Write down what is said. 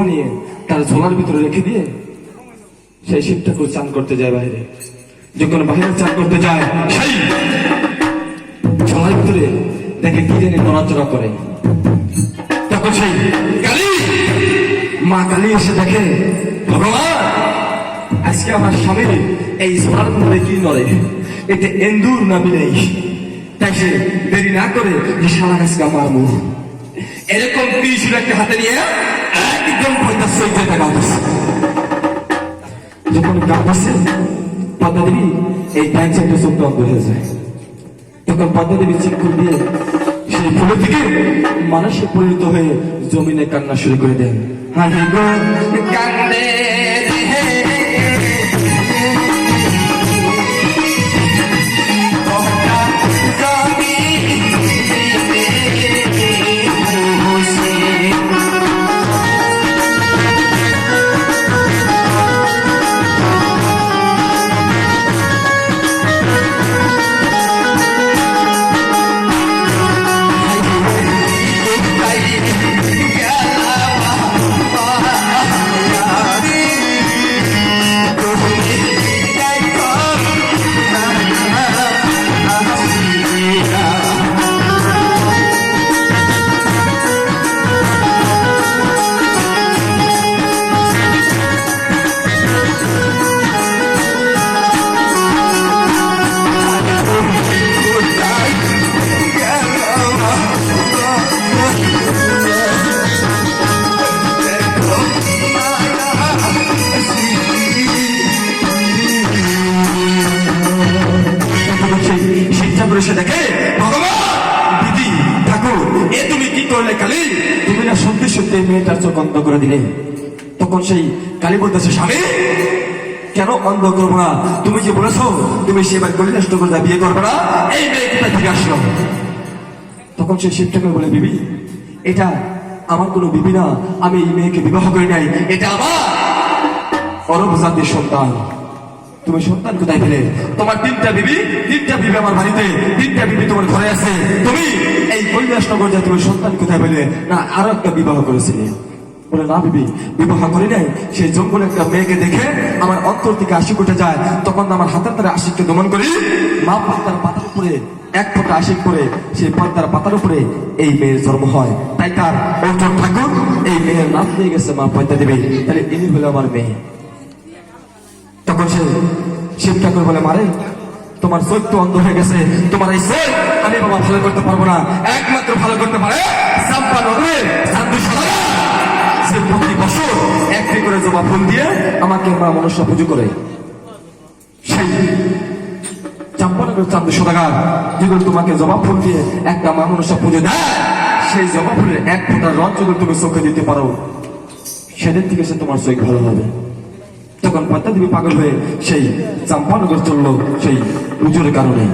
নিয়ে তার ঝোলার ভিতরে রেখে দিয়ে সেই শিব ঠাকুর চান করতে যায় বাইরে। যখন বাইরে চান করতে যায় সেই ঝোলার ভিতরে দেখে কি জানি নড়াচড়া করে। তখন সেই কালী মা কালী এসে দেখে, ভগবান আজকে আমার স্বামী এই ঝোলার মধ্যে কি নড়ে, এটা এন্দুর না বিলেই। তাই সে দেরি না করে শালা গাছকে আমার মুখ এরকম ত্রিশূল একটা হাতে নিয়ে একদম পয়তা সইতে টাকা দিচ্ছে। যখন কাঁপছে পদ্মা দেবী এই ডাইন সাইডে চোখটা অন্ধ হয়ে যায়। তখন পদ্মা দেবী চিৎকার দিয়ে সেই ফুল থেকে মানুষে পরিণত হয়ে জমিনে কান্না শুরু করে দেন। হাই গো কান্দে দেখে, ভগবান দিদি ঠাকুর এ তুমি কি করলে কালী, তুমি না সত্যি সত্যি মেয়েটার চোখ অন্ধ করে দিলে। তখন সেই কালী বলতেছে, স্বামী কেন অন্ধ করবো না, তুমি যে বলেছো তুমি সেবার কলিদাস ঠাকুর বিয়ে করবো না, এই মেয়ে কোথা থেকে আসলো। তখন সেই শিব ঠাকুর বলে, বিবি এটা আমার কোনো বিবি না, আমি এই মেয়েকে বিবাহ করি নাই, এটা আমার অরব জাতির সন্তান। তুমি সন্তান কোথায় পেলে? তোমার তিনটা বিবি আমার বাড়িতে, তিনটা বিবি তোমার ঘরে আছে, তুমি এই কৈলাসনগর যা তুমি সন্তান কোথায় পেলে? না আরো একটা বিবাহ করেছিলে। বলে না বিবি বিবাহ করি নাই, সেই জঙ্গলে একটা মেয়েকে দেখে আমার অন্তর থেকে আশিক উঠে যায়, তখন আমার হাতের তারা আশিককে দমন করি, মা পদ্মার পাতার উপরে এক ফোঁটা আশিক করে সেই পদ্মার পাতার উপরে এই মেয়ের জন্ম হয়। তাই তার অর্জুন ঠাকুর এই মেয়ের নাম দিয়ে গেছে মা পদ্মা দেবী। তাহলে ইনি হলো আমার মেয়ে। তখন সে শিব ঠাকুর বলে, মারে তোমার চোখ তো অন্ধ হয়ে গেছে, তোমার এই চোখ আমি বাবা ভালো করতে পারবো না, একমাত্র ভালো করতে পারে চাম্পা নগরে সে প্রতি বছর একটি করে জবা ফুল দিয়ে আমাকে মা মনসা পুজো করে। সেই চাম্পানগর চান্দু সদাগার যদি তোমাকে জবা ফুল দিয়ে একটা মা মনসা পুজো দেয়, সেই জবা ফুলের এক ফোঁটা রং যদি তুমি চোখে দিতে পারো, সেদিন থেকে সে তোমার চোখ ভালো হবে। তখন পদ্মা দেবী পাগল হয়ে সেই চাম্পানগর চললো সেই পুজোর কারণে।